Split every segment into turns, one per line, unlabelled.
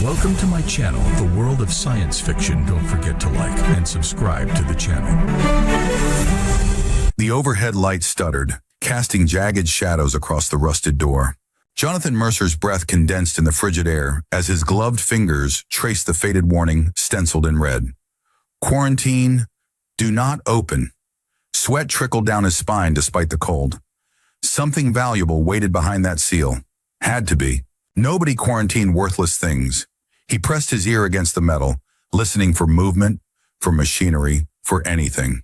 Welcome to my channel, The World of Science Fiction. Don't forget to like and subscribe to the channel.
The overhead light stuttered, casting jagged shadows across the rusted door. Jonathan Mercer's breath condensed in the frigid air as his gloved fingers traced the faded warning stenciled in red. Quarantine, do not open. Sweat trickled down his spine despite the cold. Something valuable waited behind that seal. Had to be. Nobody quarantined worthless things. He pressed his ear against the metal, listening for movement, for machinery, for anything.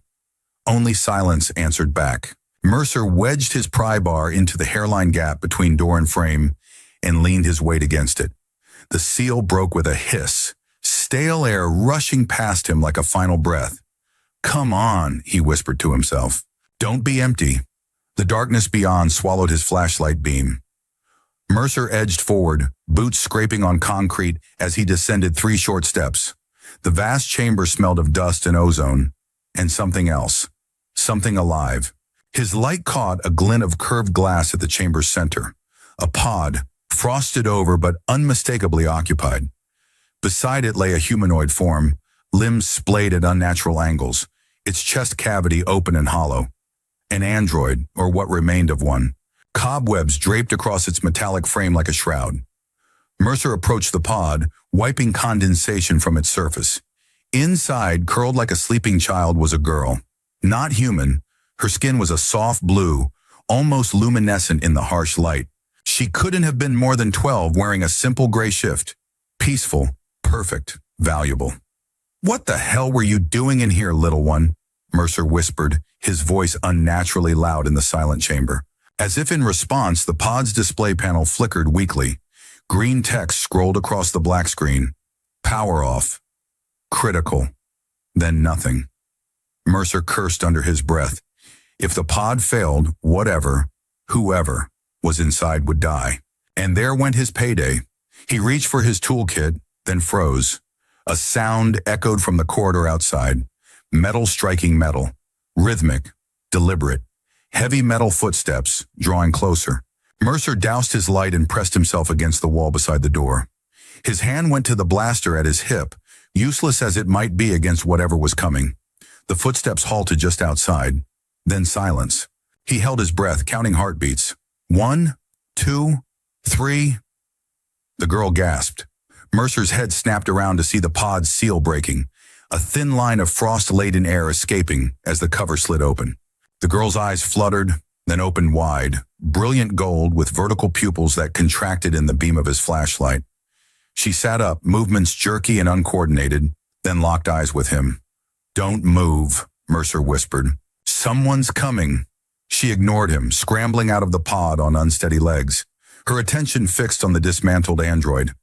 Only silence answered back. Mercer wedged his pry bar into the hairline gap between door and frame and leaned his weight against it. The seal broke with a hiss, stale air rushing past him like a final breath. "Come on," he whispered to himself. "Don't be empty." The darkness beyond swallowed his flashlight beam. Mercer edged forward, boots scraping on concrete as he descended 3 short steps. The vast chamber smelled of dust and ozone, and something else. Something alive. His light caught a glint of curved glass at the chamber's center. A pod, frosted over but unmistakably occupied. Beside it lay a humanoid form, limbs splayed at unnatural angles, its chest cavity open and hollow. An android, or what remained of one. Cobwebs draped across its metallic frame like a shroud. Mercer approached the pod, wiping condensation from its surface. Inside, curled like a sleeping child, was a girl. Not human. Her skin was a soft blue, almost luminescent in the harsh light. She couldn't have been more than 12, wearing a simple gray shift. Peaceful, perfect, valuable. "What the hell were you doing in here, little one?" Mercer whispered, his voice unnaturally loud in the silent chamber. As if in response, the pod's display panel flickered weakly. Green text scrolled across the black screen. Power off. Critical. Then nothing. Mercer cursed under his breath. If the pod failed, whatever, whoever was inside would die. And there went his payday. He reached for his toolkit, then froze. A sound echoed from the corridor outside. Metal striking metal. Rhythmic. Deliberate. Heavy metal footsteps, drawing closer. Mercer doused his light and pressed himself against the wall beside the door. His hand went to the blaster at his hip, useless as it might be against whatever was coming. The footsteps halted just outside. Then silence. He held his breath, counting heartbeats. 1, 2, 3. The girl gasped. Mercer's head snapped around to see the pod's seal breaking, a thin line of frost-laden air escaping as the cover slid open. The girl's eyes fluttered, then opened wide, brilliant gold with vertical pupils that contracted in the beam of his flashlight. She sat up, movements jerky and uncoordinated, then locked eyes with him. "Don't move," Mercer whispered. "Someone's coming." She ignored him, scrambling out of the pod on unsteady legs, her attention fixed on the dismantled android.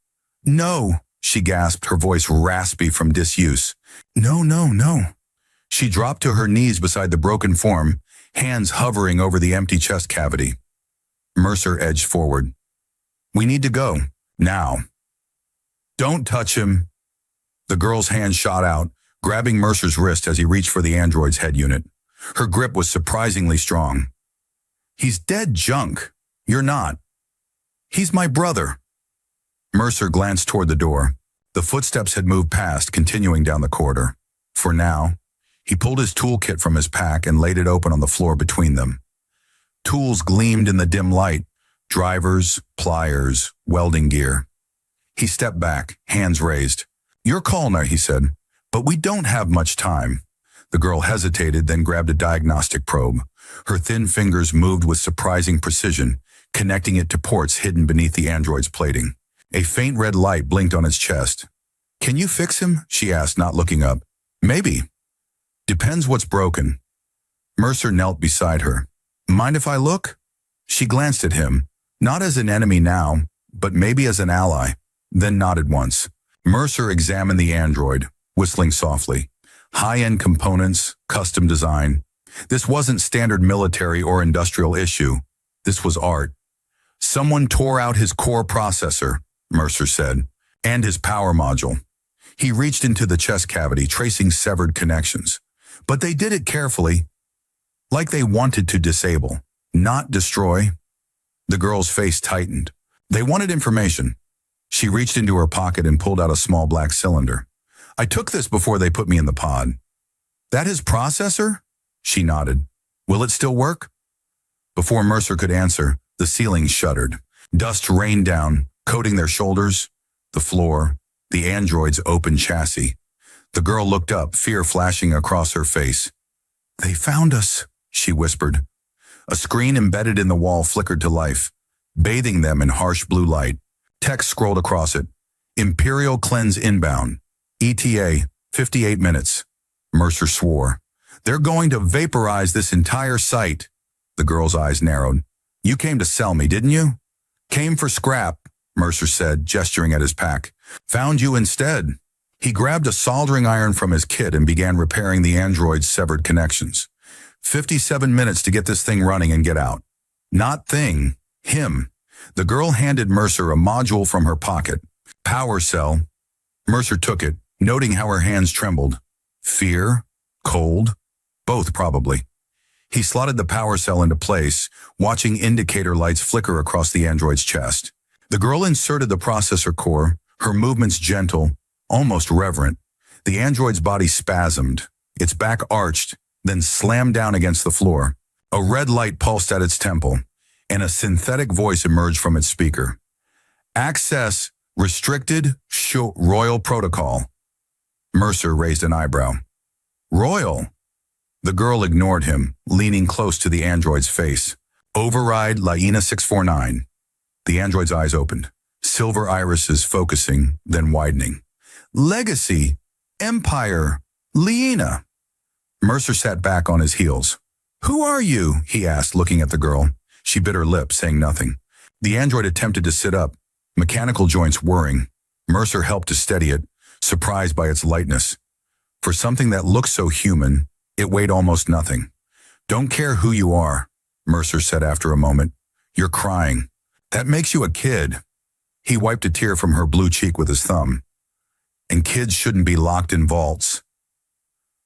"No," she gasped, her voice raspy from disuse. "No, no, no." She dropped to her knees beside the broken form, hands hovering over the empty chest cavity. Mercer edged forward. "We need to go. Now." "Don't touch him." The girl's hand shot out, grabbing Mercer's wrist as he reached for the android's head unit. Her grip was surprisingly strong. "He's dead junk. You're not." "He's my brother." Mercer glanced toward the door. The footsteps had moved past, continuing down the corridor. For now, he pulled his toolkit from his pack and laid it open on the floor between them. Tools gleamed in the dim light, drivers, pliers, welding gear. He stepped back, hands raised. "Your call now," he said, "but we don't have much time." The girl hesitated, then grabbed a diagnostic probe. Her thin fingers moved with surprising precision, connecting it to ports hidden beneath the android's plating. A faint red light blinked on his chest. "Can you fix him?" she asked, not looking up. "Maybe. Depends what's broken." Mercer knelt beside her. "Mind if I look?" She glanced at him, not as an enemy now, but maybe as an ally, then nodded once. Mercer examined the android, whistling softly. High-end components, custom design. This wasn't standard military or industrial issue. This was art. "Someone tore out his core processor," Mercer said, "and his power module." He reached into the chest cavity, tracing severed connections. But they did it carefully, like they wanted to disable, not destroy. The girl's face tightened. They wanted information. She reached into her pocket and pulled out a small black cylinder. I took this before they put me in the pod. That his processor? She nodded. Will it still work? Before Mercer could answer, the ceiling shuddered. Dust rained down, coating their shoulders, the floor, the android's open chassis. The girl looked up, fear flashing across her face. They found us, she whispered. A screen embedded in the wall flickered to life, bathing them in harsh blue light. Text scrolled across it. Imperial cleanse inbound. ETA, 58 minutes. Mercer swore. They're going to vaporize this entire site. The girl's eyes narrowed. You came to sell me, didn't you? Came for scrap, Mercer said, gesturing at his pack. Found you instead. He grabbed a soldering iron from his kit and began repairing the android's severed connections. 57 minutes to get this thing running and get out. Not thing, him. The girl handed Mercer a module from her pocket. Power cell. Mercer took it, noting how her hands trembled. Fear? Cold? Both probably. He slotted the power cell into place, watching indicator lights flicker across the android's chest. The girl inserted the processor core, her movements gentle, almost reverent. The android's body spasmed, its back arched, then slammed down against the floor. A red light pulsed at its temple, and a synthetic voice emerged from its speaker. Access restricted royal protocol. Mercer raised an eyebrow. Royal? The girl ignored him, leaning close to the android's face. Override Laina 649. The android's eyes opened, silver irises focusing, then widening. Legacy, Empire, Laina. Mercer sat back on his heels. Who are you? He asked, looking at the girl. She bit her lip, saying nothing. The android attempted to sit up, mechanical joints whirring. Mercer helped to steady it, surprised by its lightness. For something that looked so human, it weighed almost nothing. Don't care who you are, Mercer said after a moment. You're crying. That makes you a kid. He wiped a tear from her blue cheek with his thumb. And kids shouldn't be locked in vaults.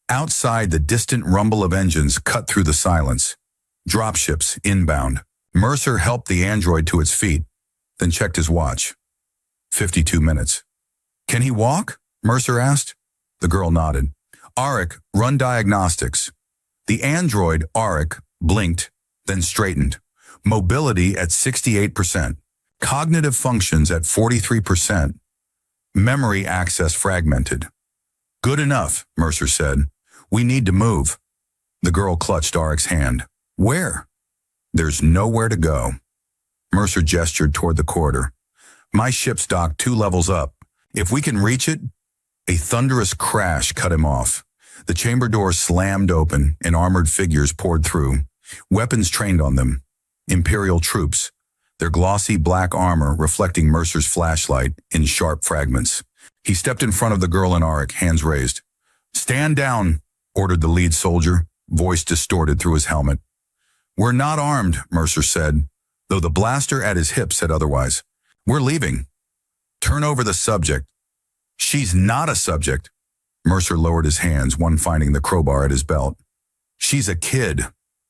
Outside, the distant rumble of engines cut through the silence. Dropships inbound. Mercer helped the android to its feet, then checked his watch. 52 minutes. Can he walk? Mercer asked. The girl nodded. Auric, run diagnostics. The android, Auric, blinked, then straightened. Mobility at 68%. Cognitive functions at 43%. Memory access fragmented. Good enough, Mercer said. We need to move. The girl clutched Auric's hand. Where? There's nowhere to go. Mercer gestured toward the corridor. My ship's docked 2 levels up. If we can reach it. A thunderous crash cut him off. The chamber door slammed open and armored figures poured through. Weapons trained on them. Imperial troops. Their glossy black armor reflecting Mercer's flashlight in sharp fragments. He stepped in front of the girl and Auric, hands raised. Stand down, ordered the lead soldier, voice distorted through his helmet. We're not armed, Mercer said, though the blaster at his hip said otherwise. We're leaving. Turn over the subject. She's not a subject. Mercer lowered his hands, one finding the crowbar at his belt. She's a kid.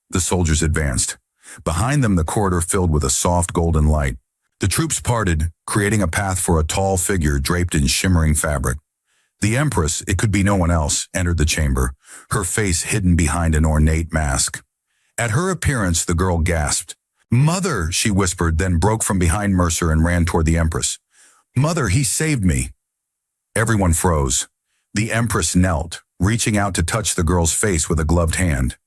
The soldiers advanced. Behind them, the corridor filled with a soft golden light. The troops parted, creating a path for a tall figure draped in shimmering fabric. The Empress, it could be no one else, entered the chamber, her face hidden behind an ornate mask. At her appearance, the girl gasped. Mother, she whispered, then broke from behind Mercer and ran toward the Empress. Mother, he saved me. Everyone froze. The Empress knelt, reaching out to touch the girl's face with a gloved hand.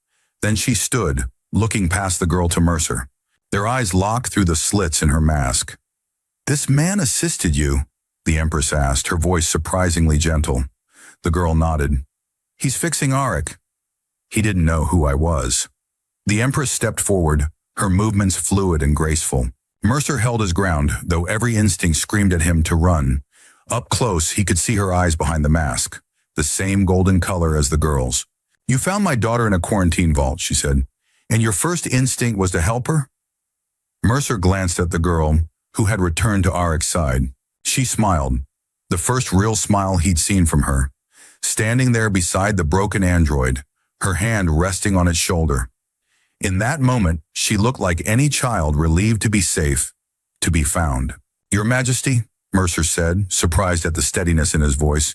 Then she stood, looking past the girl to Mercer. Their eyes locked through the slits in her mask. This man assisted you? The Empress asked, her voice surprisingly gentle. The girl nodded. He's fixing Auric. He didn't know who I was. The Empress stepped forward, her movements fluid and graceful. Mercer held his ground, though every instinct screamed at him to run. Up close, he could see her eyes behind the mask, the same golden color as the girl's. You found my daughter in a quarantine vault, she said, and your first instinct was to help her? Mercer glanced at the girl, who had returned to Auric's side. She smiled, the first real smile he'd seen from her, standing there beside the broken android, her hand resting on its shoulder. In that moment, she looked like any child relieved to be safe, to be found. Your Majesty, Mercer said, surprised at the steadiness in his voice.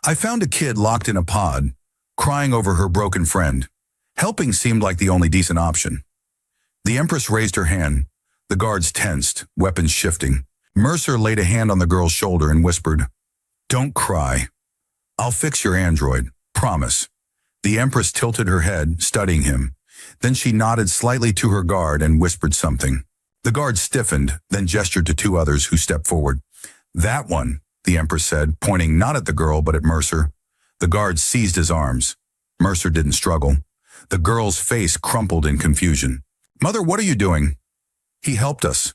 I found a kid locked in a pod, crying over her broken friend. Helping seemed like the only decent option. The Empress raised her hand. The guards tensed, weapons shifting. Mercer laid a hand on the girl's shoulder and whispered, Don't cry. I'll fix your android. Promise. The Empress tilted her head, studying him. Then she nodded slightly to her guard and whispered something. The guard stiffened, then gestured to two others who stepped forward. That one, the Empress said, pointing not at the girl but at Mercer. The guard seized his arms. Mercer didn't struggle. The girl's face crumpled in confusion. Mother, what are you doing? He helped us.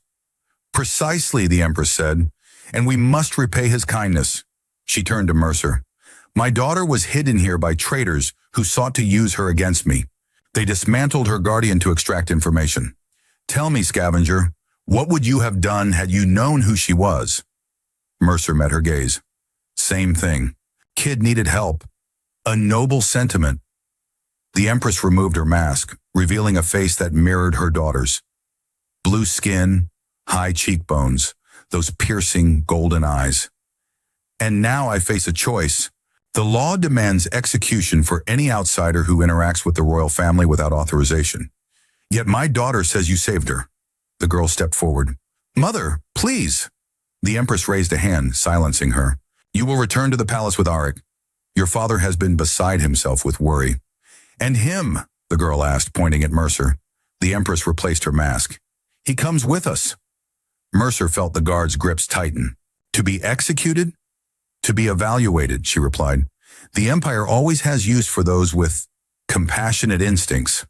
Precisely, the Empress said, and we must repay his kindness. She turned to Mercer. My daughter was hidden here by traitors who sought to use her against me. They dismantled her guardian to extract information. Tell me, Scavenger, what would you have done had you known who she was? Mercer met her gaze. Same thing. Kid needed help. A noble sentiment. The Empress removed her mask, revealing a face that mirrored her daughter's. Blue skin, high cheekbones, those piercing golden eyes. And now I face a choice. The law demands execution for any outsider who interacts with the royal family without authorization. Yet my daughter says you saved her. The girl stepped forward. Mother, please. The Empress raised a hand, silencing her. You will return to the palace with Auric. Your father has been beside himself with worry. And him, the girl asked, pointing at Mercer. The Empress replaced her mask. He comes with us. Mercer felt the guard's grips tighten. To be executed? To be evaluated, she replied. The Empire always has use for those with compassionate instincts.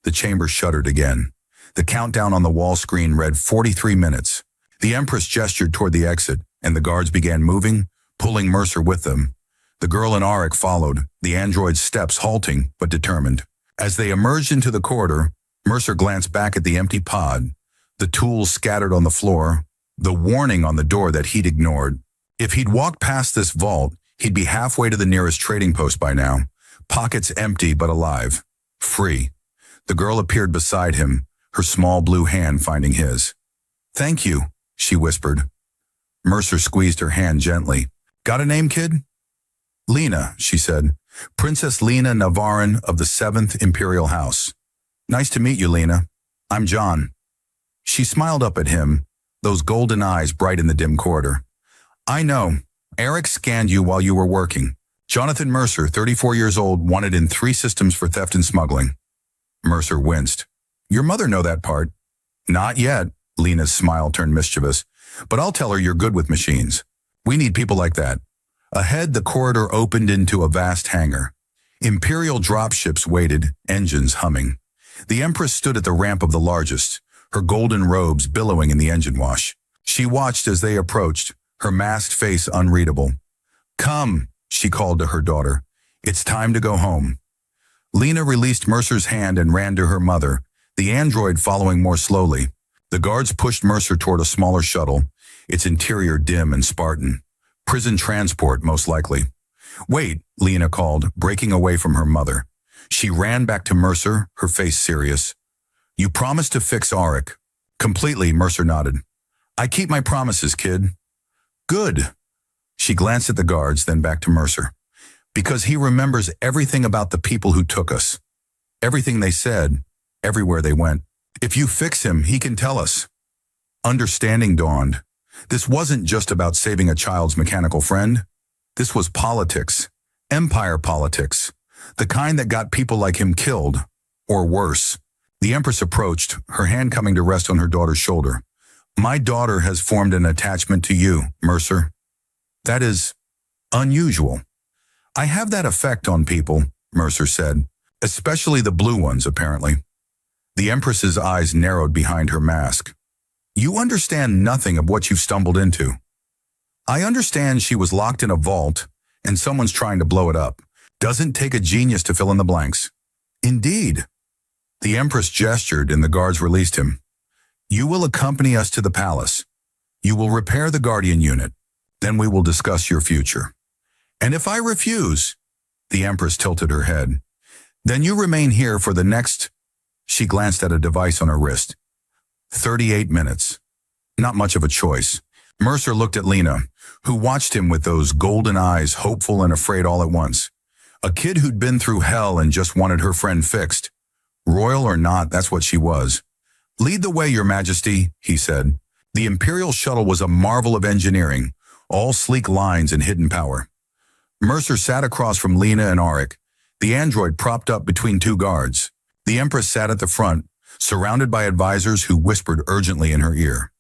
The chamber shuddered again. The countdown on the wall screen read 43 minutes. The Empress gestured toward the exit, and the guards began moving, pulling Mercer with them. The girl and Auric followed, the android's steps halting but determined. As they emerged into the corridor, Mercer glanced back at the empty pod, the tools scattered on the floor, the warning on the door that he'd ignored. If he'd walked past this vault, he'd be halfway to the nearest trading post by now, pockets empty but alive, free. The girl appeared beside him, her small blue hand finding his. Thank you, she whispered. Mercer squeezed her hand gently. Got a name, kid? Lena, she said. Princess Lena Navarin of the 7th Imperial House. Nice to meet you, Lena. I'm John. She smiled up at him, those golden eyes bright in the dim corridor. I know. Eric scanned you while you were working. Jonathan Mercer, 34 years old, wanted in 3 systems for theft and smuggling. Mercer winced. Your mother know that part. Not yet. Lena's smile turned mischievous. But I'll tell her you're good with machines. We need people like that. Ahead, the corridor opened into a vast hangar. Imperial dropships waited, engines humming. The Empress stood at the ramp of the largest, her golden robes billowing in the engine wash. She watched as they approached, her masked face unreadable. Come, she called to her daughter. It's time to go home. Lena released Mercer's hand and ran to her mother, the android following more slowly. The guards pushed Mercer toward a smaller shuttle, its interior dim and Spartan. Prison transport, most likely. Wait, Lena called, breaking away from her mother. She ran back to Mercer, her face serious. You promised to fix Auric. Completely, Mercer nodded. I keep my promises, kid. Good. She glanced at the guards, then back to Mercer. Because he remembers everything about the people who took us. Everything they said, everywhere they went. If you fix him, he can tell us. Understanding dawned. This wasn't just about saving a child's mechanical friend. This was politics. Empire politics. The kind that got people like him killed. Or worse. The Empress approached, her hand coming to rest on her daughter's shoulder. My daughter has formed an attachment to you, Mercer. That is unusual. I have that effect on people, Mercer said. Especially the blue ones, apparently. The Empress's eyes narrowed behind her mask. You understand nothing of what you've stumbled into. I understand she was locked in a vault, and someone's trying to blow it up. Doesn't take a genius to fill in the blanks. Indeed. The Empress gestured, and the guards released him. You will accompany us to the palace. You will repair the Guardian unit. Then we will discuss your future. And if I refuse, the Empress tilted her head, then you remain here for the next... She glanced at a device on her wrist. 38 minutes. Not much of a choice. Mercer looked at Lena, who watched him with those golden eyes, hopeful and afraid all at once. A kid who'd been through hell and just wanted her friend fixed. Royal or not, that's what she was. "Lead the way, Your Majesty," he said. The Imperial shuttle was a marvel of engineering, all sleek lines and hidden power. Mercer sat across from Lena and Auric, the android propped up between two guards. The Empress sat at the front, surrounded by advisors who whispered urgently in her ear.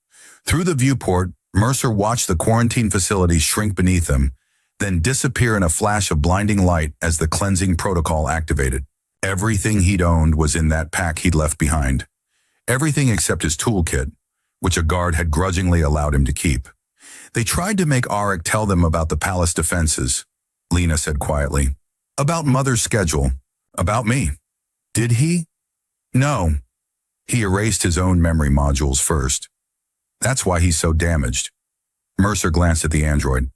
Through the viewport, Mercer watched the quarantine facility shrink beneath them, then disappear in a flash of blinding light as the cleansing protocol activated. Everything he'd owned was in that pack he'd left behind. Everything except his toolkit, which a guard had grudgingly allowed him to keep. They tried to make Auric tell them about the palace defenses, Lena said quietly. About Mother's schedule. About me. Did he? No. He erased his own memory modules first. That's why he's so damaged. Mercer glanced at the android.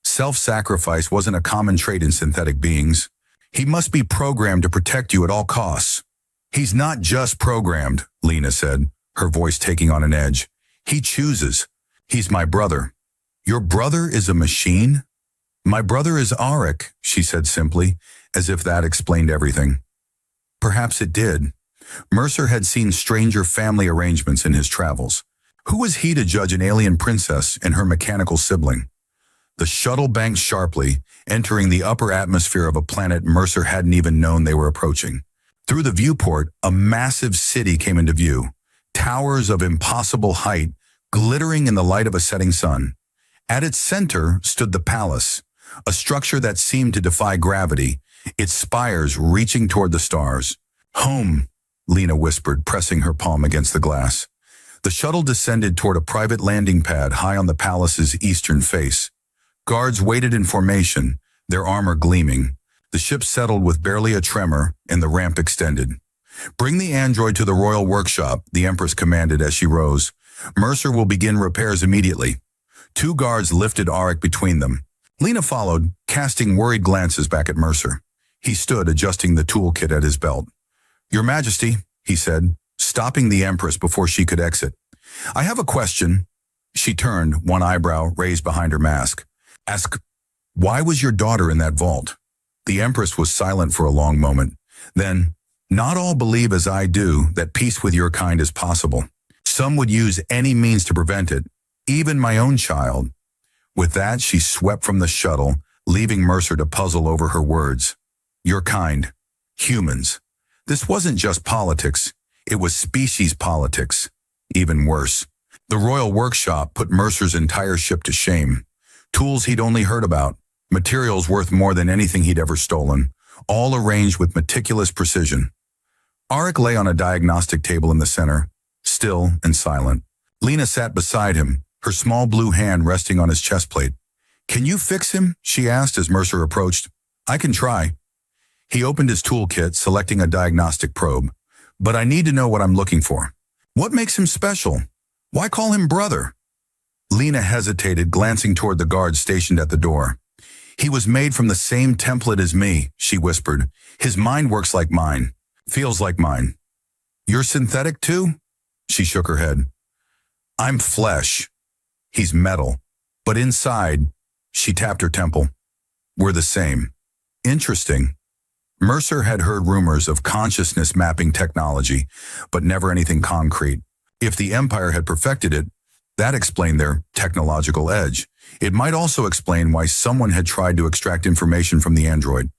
Self-sacrifice wasn't a common trait in synthetic beings. He must be programmed to protect you at all costs. He's not just programmed, Lena said, her voice taking on an edge. He chooses. He's my brother. Your brother is a machine? My brother is Auric, she said simply, as if that explained everything. Perhaps it did. Mercer had seen stranger family arrangements in his travels. Who was he to judge an alien princess and her mechanical sibling? The shuttle banked sharply, entering the upper atmosphere of a planet Mercer hadn't even known they were approaching. Through the viewport, a massive city came into view, towers of impossible height, glittering in the light of a setting sun. At its center stood the palace, a structure that seemed to defy gravity, its spires reaching toward the stars. "Home," Lena whispered, pressing her palm against the glass. The shuttle descended toward a private landing pad high on the palace's eastern face. Guards waited in formation, their armor gleaming. The ship settled with barely a tremor, and the ramp extended. "Bring the android to the royal workshop," the Empress commanded as she rose. "Mercer will begin repairs immediately." Two guards lifted Auric between them. Lena followed, casting worried glances back at Mercer. He stood, adjusting the toolkit at his belt. "Your Majesty," he said, stopping the Empress before she could exit. "I have a question." She turned, one eyebrow raised behind her mask. "Ask, why was your daughter in that vault?" The Empress was silent for a long moment. Then, "Not all believe as I do that peace with your kind is possible. Some would use any means to prevent it, even my own child." With that, she swept from the shuttle, leaving Mercer to puzzle over her words. Your kind. Humans. This wasn't just politics. It was species politics. Even worse. The royal workshop put Mercer's entire ship to shame. Tools he'd only heard about, materials worth more than anything he'd ever stolen, all arranged with meticulous precision. Auric lay on a diagnostic table in the center, still and silent. Lena sat beside him, her small blue hand resting on his chest plate. "Can you fix him?" she asked as Mercer approached. "I can try." He opened his toolkit, selecting a diagnostic probe. "But I need to know what I'm looking for. What makes him special? Why call him brother?" Lena hesitated, glancing toward the guard stationed at the door. "He was made from the same template as me," she whispered. "His mind works like mine. Feels like mine." "You're synthetic too?" She shook her head. "I'm flesh. He's metal. But inside," she tapped her temple, "we're the same." Interesting. Mercer had heard rumors of consciousness mapping technology, but never anything concrete. If the Empire had perfected it, that explained their technological edge. It might also explain why someone had tried to extract information from the android,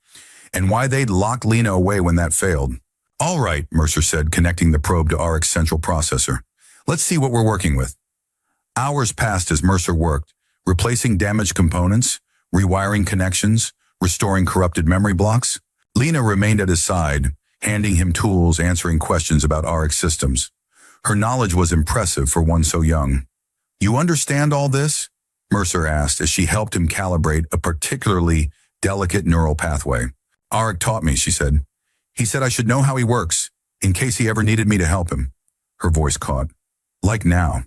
and why they'd locked Lena away when that failed. "All right," Mercer said, connecting the probe to Auric's central processor. "Let's see what we're working with." Hours passed as Mercer worked, replacing damaged components, rewiring connections, restoring corrupted memory blocks. Lena remained at his side, handing him tools, answering questions about Auric's systems. Her knowledge was impressive for one so young. "You understand all this?" Mercer asked as she helped him calibrate a particularly delicate neural pathway. "Auric taught me," she said. "He said I should know how he works, in case he ever needed me to help him." Her voice caught. "Like now."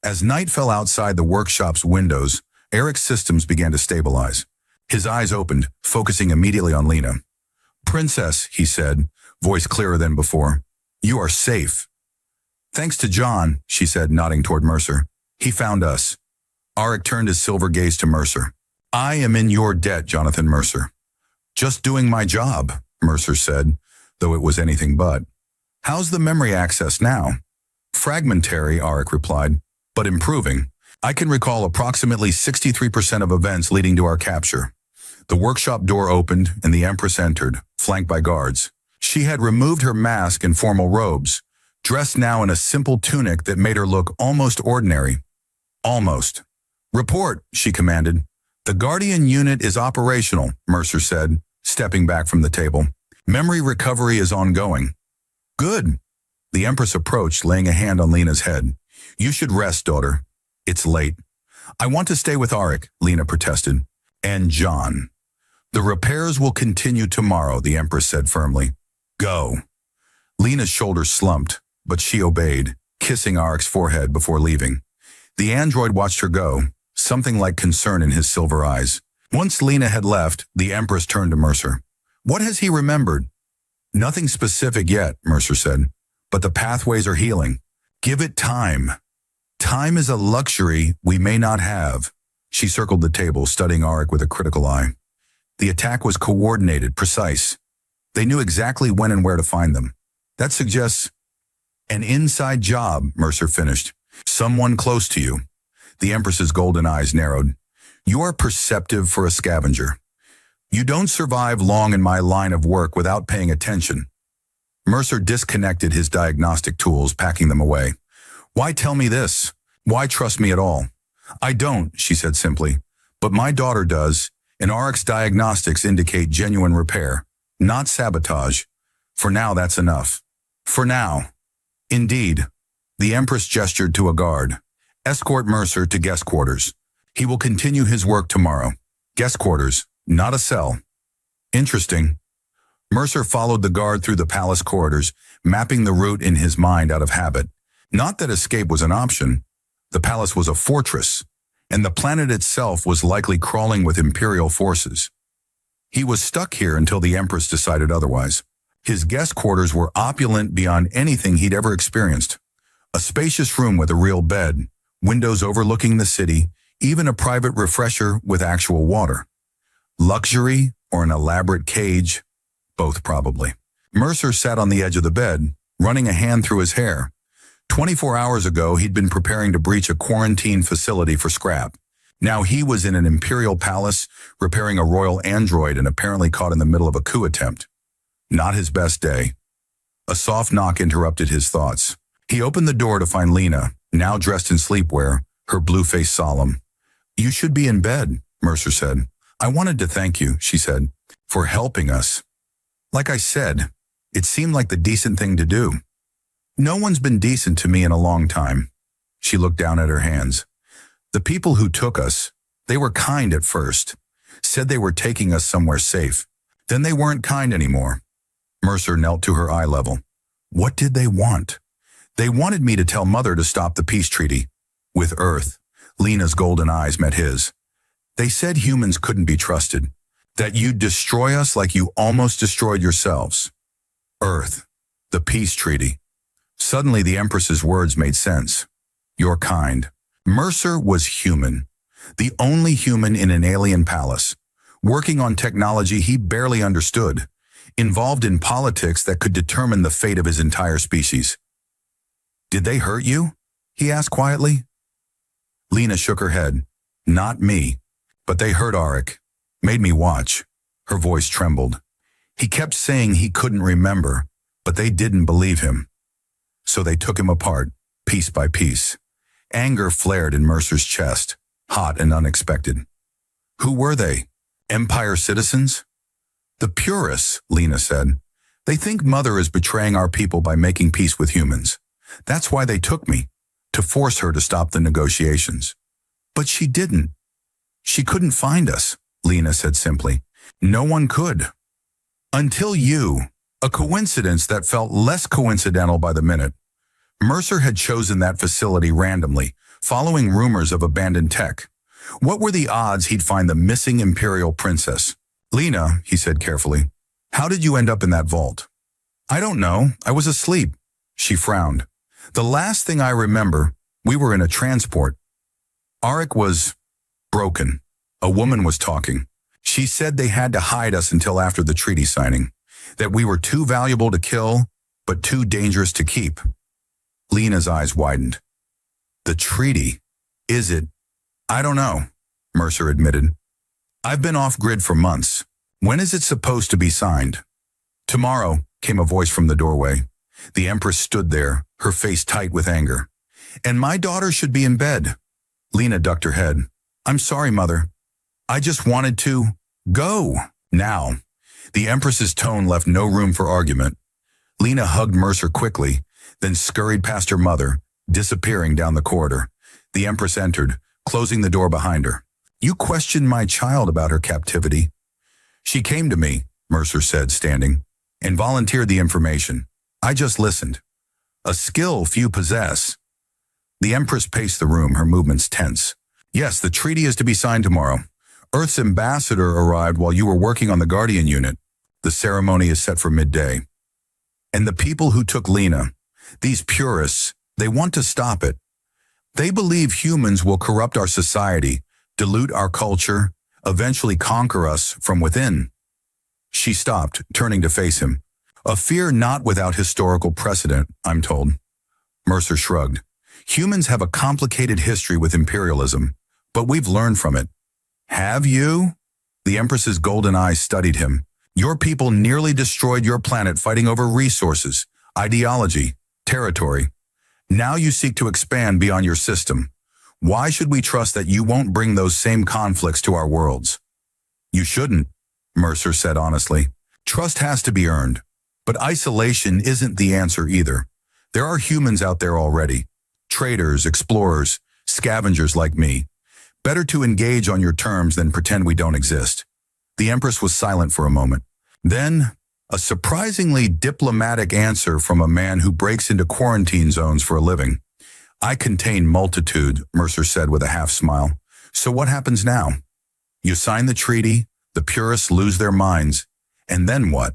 As night fell outside the workshop's windows, Eric's systems began to stabilize. His eyes opened, focusing immediately on Lena. "Princess," he said, voice clearer than before, "you are safe." "Thanks to John," she said, nodding toward Mercer. "He found us." Auric turned his silver gaze to Mercer. I am in your debt, Jonathan Mercer. Just doing my job, Mercer said, though it was anything but. How's the memory access now? Fragmentary, Auric replied, but improving. I can recall approximately 63% of events leading to our capture. The workshop door opened and the Empress entered, flanked by guards. She had removed her mask and formal robes, dressed now in a simple tunic that made her look almost ordinary. Almost. Report, she commanded. The Guardian unit is operational, Mercer said, stepping back from the table. Memory recovery is ongoing. Good. The Empress approached, laying a hand on Lena's head. You should rest, daughter. It's late. I want to stay with Auric, Lena protested. And John. The repairs will continue tomorrow, the Empress said firmly. Go. Lena's shoulders slumped, but she obeyed, kissing Auric's forehead before leaving. The android watched her go, something like concern in his silver eyes. Once Lena had left, the Empress turned to Mercer. What has he remembered? Nothing specific yet, Mercer said, but the pathways are healing. Give it time. Time is a luxury we may not have. She circled the table, studying Auric with a critical eye. The attack was coordinated, precise. They knew exactly when and where to find them. That suggests an inside job, Mercer finished. Someone close to you. The Empress's golden eyes narrowed. You are perceptive for a scavenger. You don't survive long in my line of work without paying attention. Mercer disconnected his diagnostic tools, packing them away. Why tell me this? Why trust me at all? I don't, she said simply. But my daughter does, and Auric's diagnostics indicate genuine repair, not sabotage. For now, that's enough. For now. Indeed. The Empress gestured to a guard. Escort Mercer to guest quarters. He will continue his work tomorrow. Guest quarters, not a cell. Interesting. Mercer followed the guard through the palace corridors, mapping the route in his mind out of habit. Not that escape was an option. The palace was a fortress, and the planet itself was likely crawling with Imperial forces. He was stuck here until the Empress decided otherwise. His guest quarters were opulent beyond anything he'd ever experienced. A spacious room with a real bed, windows overlooking the city, even a private refresher with actual water. Luxury or an elaborate cage? Both probably. Mercer sat on the edge of the bed, running a hand through his hair. 24 hours ago, he'd been preparing to breach a quarantine facility for scrap. Now he was in an imperial palace, repairing a royal android and apparently caught in the middle of a coup attempt. Not his best day. A soft knock interrupted his thoughts. He opened the door to find Lena, now dressed in sleepwear, her blue face solemn. You should be in bed, Mercer said. I wanted to thank you, she said, for helping us. Like I said, it seemed like the decent thing to do. No one's been decent to me in a long time. She looked down at her hands. The people who took us, they were kind at first, said they were taking us somewhere safe. Then they weren't kind anymore. Mercer knelt to her eye level. What did they want? They wanted me to tell Mother to stop the peace treaty. With Earth, Lena's golden eyes met his. They said humans couldn't be trusted, that you'd destroy us like you almost destroyed yourselves. Earth, the peace treaty. Suddenly the Empress's words made sense. Your kind. Mercer was human, the only human in an alien palace, working on technology he barely understood, involved in politics that could determine the fate of his entire species. Did they hurt you? He asked quietly. Lena shook her head. Not me, but they hurt Auric. Made me watch. Her voice trembled. He kept saying he couldn't remember, but they didn't believe him. So they took him apart, piece by piece. Anger flared in Mercer's chest, hot and unexpected. Who were they? Empire citizens? The purists, Lena said. They think Mother is betraying our people by making peace with humans. That's why they took me, to force her to stop the negotiations. But she didn't. She couldn't find us, Lena said simply. No one could. Until you, a coincidence that felt less coincidental by the minute. Mercer had chosen that facility randomly, following rumors of abandoned tech. What were the odds he'd find the missing Imperial princess? Lena, he said carefully, how did you end up in that vault? I don't know. I was asleep. She frowned. The last thing I remember, we were in a transport. Auric was broken. A woman was talking. She said they had to hide us until after the treaty signing, that we were too valuable to kill, but too dangerous to keep. Lena's eyes widened. The treaty? Is it? I don't know, Mercer admitted. I've been off-grid for months. When is it supposed to be signed? Tomorrow, came a voice from the doorway. The Empress stood there, her face tight with anger. And my daughter should be in bed. Lena ducked her head. I'm sorry, Mother. I just wanted to go now. The Empress's tone left no room for argument. Lena hugged Mercer quickly, then scurried past her mother, disappearing down the corridor. The Empress entered, closing the door behind her. You questioned my child about her captivity. She came to me, Mercer said, standing, and volunteered the information. I just listened. A skill few possess. The Empress paced the room, her movements tense. Yes, the treaty is to be signed tomorrow. Earth's ambassador arrived while you were working on the Guardian unit. The ceremony is set for midday. And the people who took Lena, these purists, they want to stop it. They believe humans will corrupt our society, dilute our culture, eventually conquer us from within. She stopped, turning to face him. A fear not without historical precedent, I'm told. Mercer shrugged. Humans have a complicated history with imperialism, but we've learned from it. Have you? The Empress's golden eyes studied him. Your people nearly destroyed your planet fighting over resources, ideology, territory. Now you seek to expand beyond your system. Why should we trust that you won't bring those same conflicts to our worlds? You shouldn't, Mercer said honestly. Trust has to be earned. But isolation isn't the answer either. There are humans out there already. Traders, explorers, scavengers like me. Better to engage on your terms than pretend we don't exist. The Empress was silent for a moment. Then, a surprisingly diplomatic answer from a man who breaks into quarantine zones for a living. I contain multitude, Mercer said with a half smile. So what happens now? You sign the treaty, the purists lose their minds, and then what?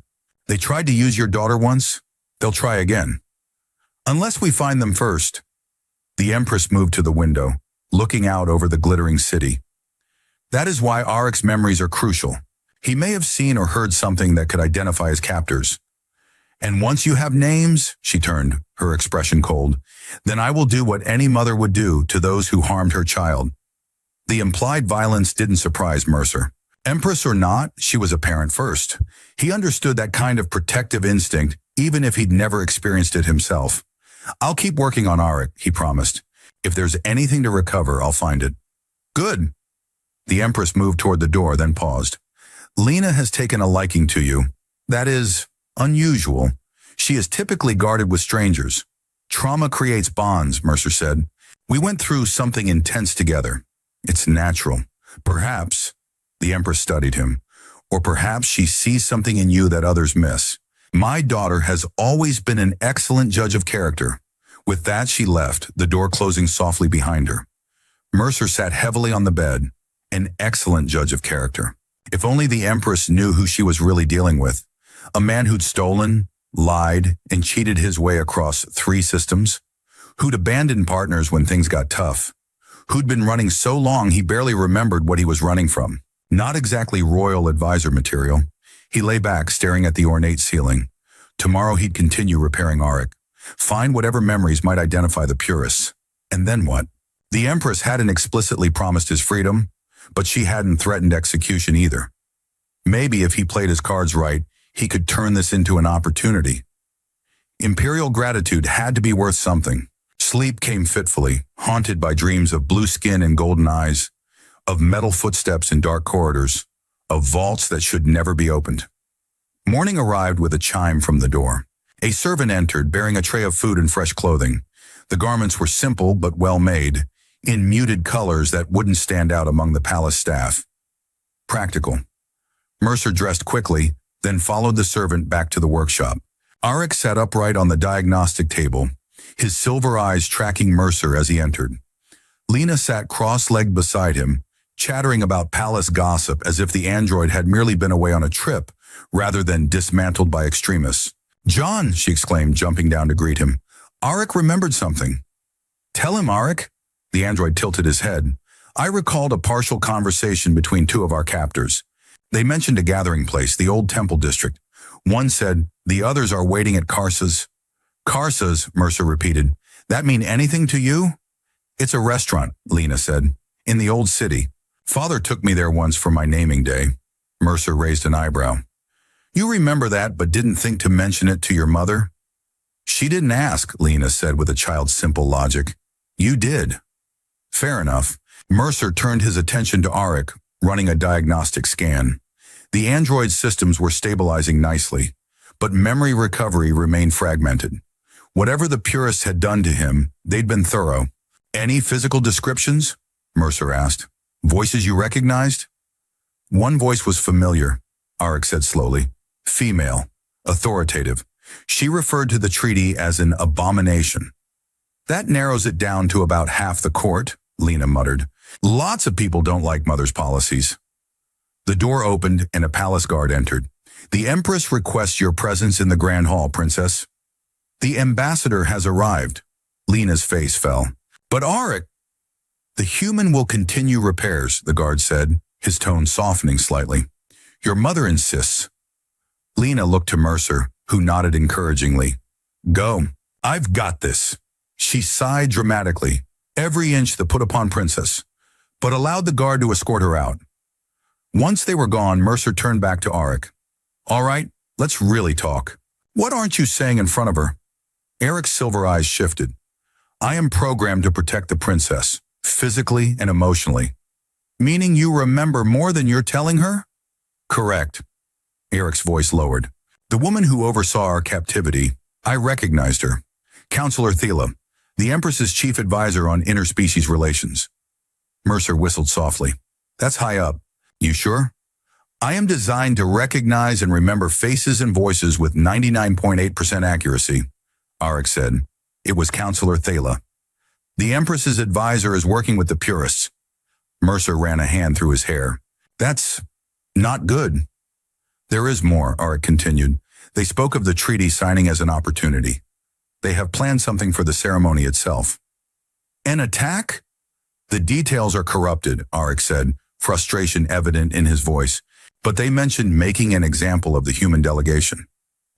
They tried to use your daughter once, they'll try again. Unless we find them first. The Empress moved to the window, looking out over the glittering city. That is why Auric's memories are crucial. He may have seen or heard something that could identify his captors. And once you have names, she turned, her expression cold, then I will do what any mother would do to those who harmed her child. The implied violence didn't surprise Mercer. Empress or not, she was a parent first. He understood that kind of protective instinct, even if he'd never experienced it himself. I'll keep working on Auric, he promised. If there's anything to recover, I'll find it. Good. The Empress moved toward the door, then paused. Lena has taken a liking to you. That is unusual. She is typically guarded with strangers. Trauma creates bonds, Mercer said. We went through something intense together. It's natural. Perhaps, the Empress studied him, or perhaps she sees something in you that others miss. My daughter has always been an excellent judge of character. With that, she left, the door closing softly behind her. Mercer sat heavily on the bed, an excellent judge of character. If only the Empress knew who she was really dealing with. A man who'd stolen, lied, and cheated his way across 3 systems. Who'd abandoned partners when things got tough. Who'd been running so long he barely remembered what he was running from. Not exactly royal advisor material. He lay back, staring at the ornate ceiling. Tomorrow he'd continue repairing Auric. Find whatever memories might identify the purists. And then what? The Empress hadn't explicitly promised his freedom, but she hadn't threatened execution either. Maybe if he played his cards right, he could turn this into an opportunity. Imperial gratitude had to be worth something. Sleep came fitfully, haunted by dreams of blue skin and golden eyes, of metal footsteps in dark corridors, of vaults that should never be opened. Morning arrived with a chime from the door. A servant entered, bearing a tray of food and fresh clothing. The garments were simple but well made, in muted colors that wouldn't stand out among the palace staff. Practical. Mercer dressed quickly, then followed the servant back to the workshop. Auric sat upright on the diagnostic table, his silver eyes tracking Mercer as he entered. Lena sat cross-legged beside him, chattering about palace gossip as if the android had merely been away on a trip, rather than dismantled by extremists. "John," she exclaimed, jumping down to greet him. "Auric remembered something." "Tell him, Auric." The android tilted his head. I recalled a partial conversation between two of our captors. They mentioned a gathering place, the old temple district. One said, the others are waiting at Karsa's. Karsa's, Mercer repeated. That mean anything to you? It's a restaurant, Lena said, in the old city. Father took me there once for my naming day. Mercer raised an eyebrow. You remember that but didn't think to mention it to your mother? She didn't ask, Lena said with a child's simple logic. You did. Fair enough. Mercer turned his attention to Auric, running a diagnostic scan. The android systems were stabilizing nicely, but memory recovery remained fragmented. Whatever the purists had done to him, they'd been thorough. Any physical descriptions? Mercer asked. Voices you recognized? One voice was familiar, Auric said slowly. Female. Authoritative. She referred to the treaty as an abomination. That narrows it down to about half the court, Lena muttered. Lots of people don't like Mother's policies. The door opened and a palace guard entered. The Empress requests your presence in the Grand Hall, Princess. The ambassador has arrived. Lena's face fell. But Auric, the human will continue repairs, the guard said, his tone softening slightly. Your mother insists. Lena looked to Mercer, who nodded encouragingly. Go. I've got this. She sighed dramatically, every inch the put-upon princess, but allowed the guard to escort her out. Once they were gone, Mercer turned back to Auric. All right, let's really talk. What aren't you saying in front of her? Eric's silver eyes shifted. I am programmed to protect the princess, physically and emotionally. Meaning you remember more than you're telling her? Correct. Eric's voice lowered. The woman who oversaw our captivity, I recognized her. Counselor Thela, the Empress's chief advisor on interspecies relations. Mercer whistled softly. That's high up. You sure? I am designed to recognize and remember faces and voices with 99.8% accuracy, Auric said. It was Counselor Thela. The Empress's advisor is working with the purists. Mercer ran a hand through his hair. That's not good. There is more, Auric continued. They spoke of the treaty signing as an opportunity. They have planned something for the ceremony itself. An attack? The details are corrupted, Auric said, frustration evident in his voice. But they mentioned making an example of the human delegation.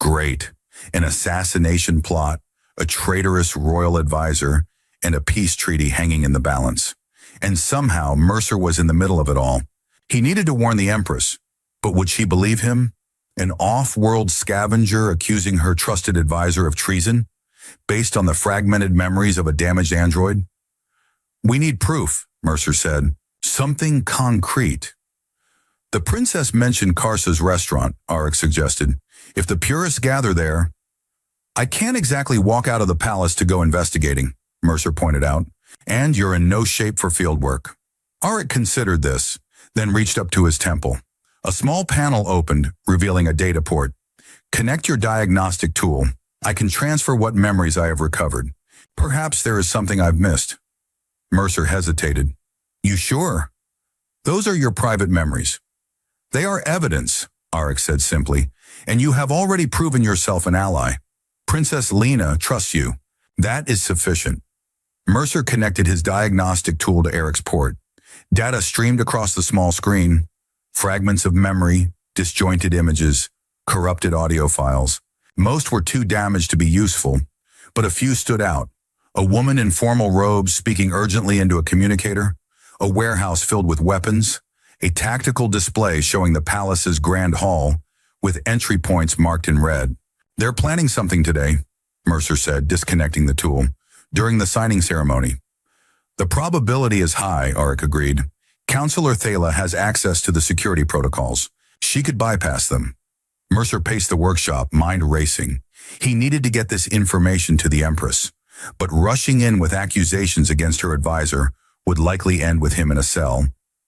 Great. An assassination plot, a traitorous royal advisor, and a peace treaty hanging in the balance. And somehow Mercer was in the middle of it all. He needed to warn the Empress. But would she believe him? An off-world scavenger accusing her trusted advisor of treason, based on the fragmented memories of a damaged android? We need proof, Mercer said. Something concrete. The princess mentioned Karsa's restaurant, Auric suggested. If the purists gather there... I can't exactly walk out of the palace to go investigating, Mercer pointed out. And you're in no shape for field work. Auric considered this, then reached up to his temple. A small panel opened, revealing a data port. Connect your diagnostic tool. I can transfer what memories I have recovered. Perhaps there is something I've missed. Mercer hesitated. You sure? Those are your private memories. They are evidence, Auric said simply, and you have already proven yourself an ally. Princess Lena trusts you. That is sufficient. Mercer connected his diagnostic tool to Eric's port. Data streamed across the small screen. Fragments of memory, disjointed images, corrupted audio files. Most were too damaged to be useful, but a few stood out. A woman in formal robes speaking urgently into a communicator, a warehouse filled with weapons, a tactical display showing the palace's grand hall with entry points marked in red. They're planning something today, Mercer said, disconnecting the tool, during the signing ceremony. The probability is high, Auric agreed. Counselor Thela has access to the security protocols. She could bypass them. Mercer paced the workshop, mind racing. He needed to get this information to the Empress, but rushing in with accusations against her advisor would likely end with him in a cell,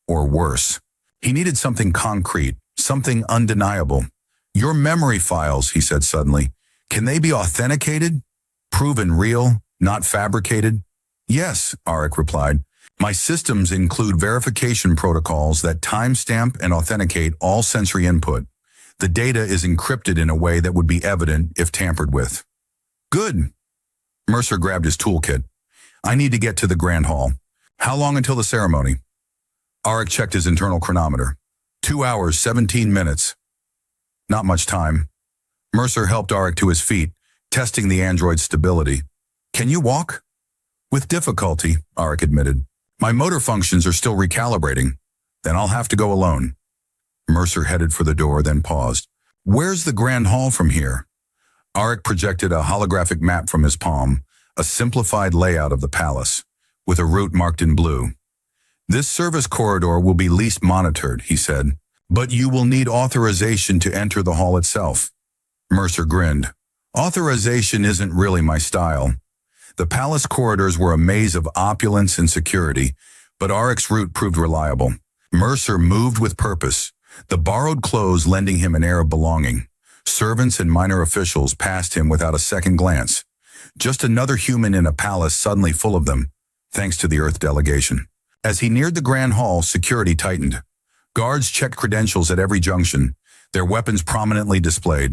or worse. He needed something concrete, something undeniable. Your memory files, he said suddenly, can they be authenticated? Proven real, not fabricated? Yes, Auric replied. My systems include verification protocols that timestamp and authenticate all sensory input. The data is encrypted in a way that would be evident if tampered with. Good. Mercer grabbed his toolkit. I need to get to the Grand Hall. How long until the ceremony? Arik checked his internal chronometer. 2 hours, 17 minutes. Not much time. Mercer helped Arik to his feet, testing the android's stability. Can you walk? With difficulty, Arik admitted. My motor functions are still recalibrating. Then I'll have to go alone. Mercer headed for the door, then paused. Where's the Grand Hall from here? Arik projected a holographic map from his palm, a simplified layout of the palace, with a route marked in blue. This service corridor will be least monitored, he said, but you will need authorization to enter the hall itself. Mercer grinned. Authorization isn't really my style. The palace corridors were a maze of opulence and security, but Arik's route proved reliable. Mercer moved with purpose, the borrowed clothes lending him an air of belonging. Servants and minor officials passed him without a second glance. Just another human in a palace suddenly full of them, thanks to the Earth delegation. As he neared the Grand Hall, security tightened. Guards checked credentials at every junction, their weapons prominently displayed.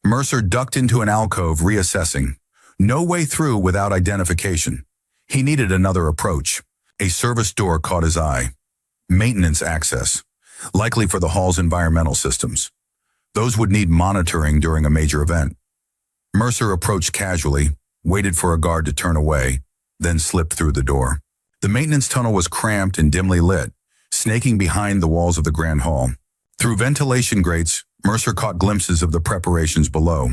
Mercer ducked into an alcove, reassessing. No way through without identification. He needed another approach. A service door caught his eye. Maintenance access, likely for the hall's environmental systems. Those would need monitoring during a major event. Mercer approached casually, waited for a guard to turn away, then slipped through the door. The maintenance tunnel was cramped and dimly lit, snaking behind the walls of the Grand Hall. Through ventilation grates, Mercer caught glimpses of the preparations below.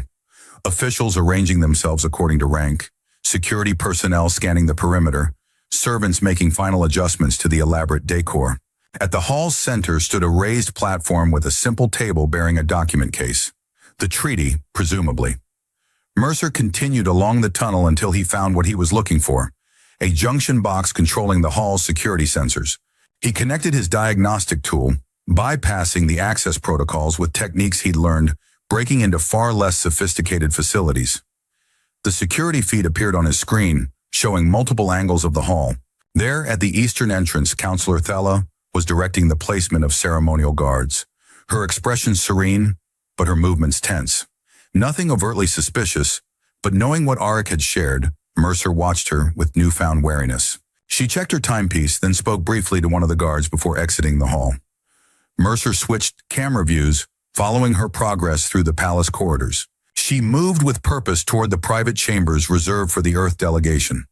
Officials arranging themselves according to rank, security personnel scanning the perimeter, servants making final adjustments to the elaborate decor. At the hall's center stood a raised platform with a simple table bearing a document case. The treaty, presumably. Mercer continued along the tunnel until he found what he was looking for, a junction box controlling the hall's security sensors. He connected his diagnostic tool, bypassing the access protocols with techniques he'd learned, breaking into far less sophisticated facilities. The security feed appeared on his screen, showing multiple angles of the hall. There, at the eastern entrance, Counselor Thela was directing the placement of ceremonial guards. Her expression serene, but her movements tense. Nothing overtly suspicious, but knowing what Arik had shared, Mercer watched her with newfound wariness. She checked her timepiece, then spoke briefly to one of the guards before exiting the hall. Mercer switched camera views, following her progress through the palace corridors. She moved with purpose toward the private chambers reserved for the Earth delegation.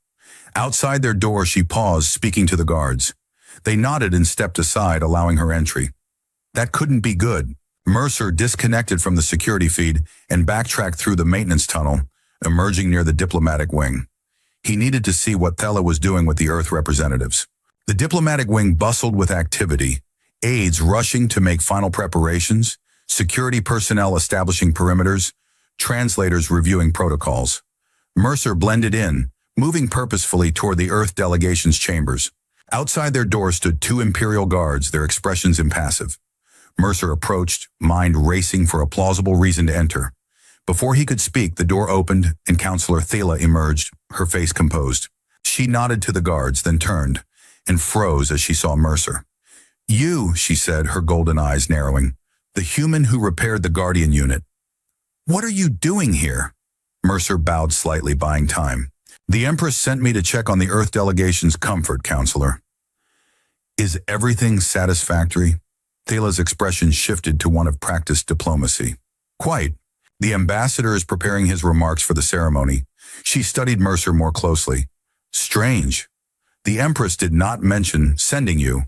Outside their door, she paused, speaking to the guards. They nodded and stepped aside, allowing her entry. That couldn't be good. Mercer disconnected from the security feed and backtracked through the maintenance tunnel, emerging near the diplomatic wing. He needed to see what Thela was doing with the Earth representatives. The diplomatic wing bustled with activity, aides rushing to make final preparations, security personnel establishing perimeters, translators reviewing protocols. Mercer blended in, moving purposefully toward the Earth delegation's chambers. Outside their door stood 2 Imperial guards, their expressions impassive. Mercer approached, mind racing for a plausible reason to enter. Before he could speak, the door opened and Counselor Thela emerged, her face composed. She nodded to the guards, then turned, and froze as she saw Mercer. You, she said, her golden eyes narrowing, the human who repaired the Guardian unit. What are you doing here? Mercer bowed slightly, buying time. The Empress sent me to check on the Earth delegation's comfort, Counselor. Is everything satisfactory? Thela's expression shifted to one of practiced diplomacy. Quite. The ambassador is preparing his remarks for the ceremony. She studied Mercer more closely. Strange. The Empress did not mention sending you.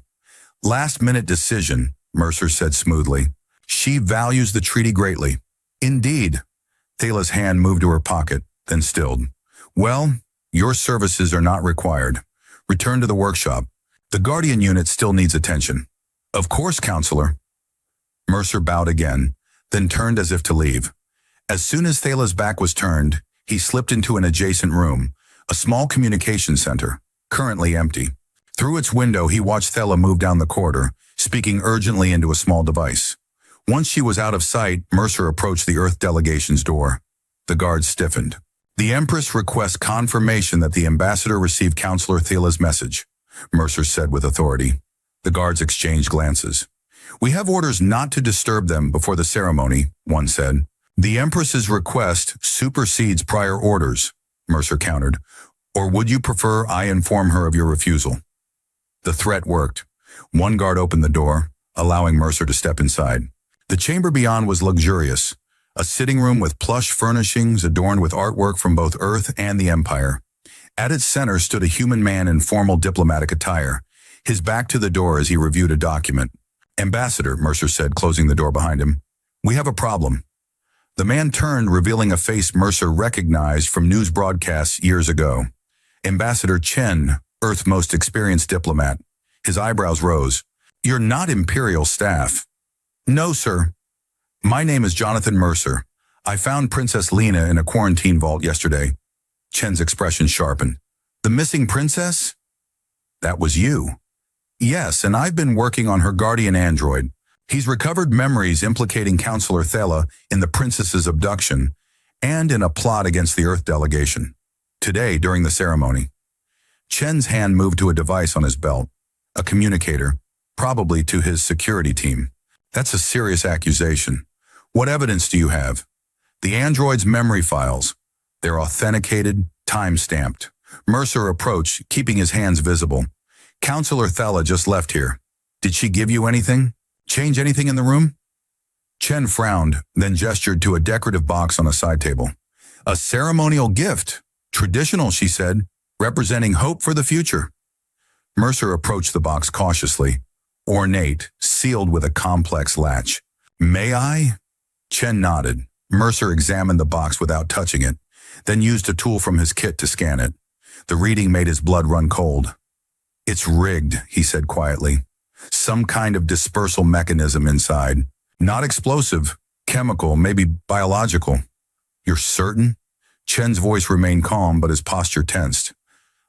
Last-minute decision, Mercer said smoothly. She values the treaty greatly. Indeed. Thela's hand moved to her pocket, then stilled. Well, your services are not required. Return to the workshop. The Guardian unit still needs attention. Of course, Counselor. Mercer bowed again, then turned as if to leave. As soon as Thela's back was turned, he slipped into an adjacent room, a small communication center, currently empty. Through its window, he watched Thela move down the corridor, speaking urgently into a small device. Once she was out of sight, Mercer approached the Earth delegation's door. The guards stiffened. The Empress requests confirmation that the ambassador received Counselor Thela's message, Mercer said with authority. The guards exchanged glances. We have orders not to disturb them before the ceremony, one said. The Empress's request supersedes prior orders, Mercer countered. Or would you prefer I inform her of your refusal? The threat worked. One guard opened the door, allowing Mercer to step inside. The chamber beyond was luxurious, a sitting room with plush furnishings adorned with artwork from both Earth and the Empire. At its center stood a human man in formal diplomatic attire, his back to the door as he reviewed a document. "Ambassador," Mercer said, closing the door behind him. "We have a problem." The man turned, revealing a face Mercer recognized from news broadcasts years ago. Ambassador Chen, Earth's most experienced diplomat. His eyebrows rose. "You're not Imperial staff." "No, sir. My name is Jonathan Mercer. I found Princess Lena in a quarantine vault yesterday." Chen's expression sharpened. "The missing princess? That was you." "Yes, and I've been working on her guardian android. He's recovered memories implicating Counselor Thela in the princess's abduction and in a plot against the Earth delegation. Today, during the ceremony." Chen's hand moved to a device on his belt, a communicator, probably to his security team. "That's a serious accusation. What evidence do you have?" "The android's memory files. They're authenticated, time-stamped." Mercer approached, keeping his hands visible. "Counselor Thela just left here. Did she give you anything? Change anything in the room?" Chen frowned, then gestured to a decorative box on a side table. "A ceremonial gift. Traditional," she said, "representing hope for the future." Mercer approached the box cautiously, ornate, sealed with a complex latch. "May I?" Chen nodded. Mercer examined the box without touching it, then used a tool from his kit to scan it. The reading made his blood run cold. "It's rigged," he said quietly. "Some kind of dispersal mechanism inside. Not explosive, chemical, maybe biological." "You're certain?" Chen's voice remained calm, but his posture tensed.